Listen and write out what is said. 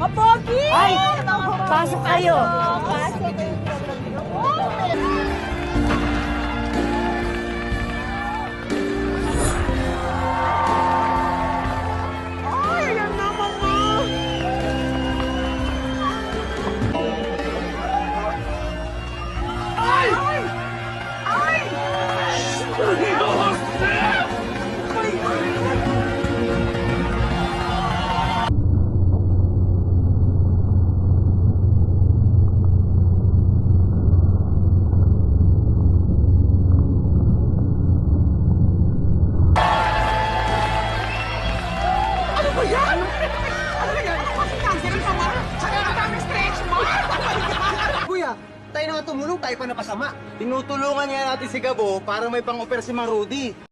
Mga pogi! Ay! Pasok kayo! Pasok kayo. Ay, ayan naman mo! Ay! Ay! Ano ba yan? Ano ba yan? Bakit cancer ang sama? Saka ang daming stretch mark! Kuya, tayo na nga tumulong, tayo pa napasama. Tinutulungan niya natin si Gabo para may pang-opera si Mang Rudy.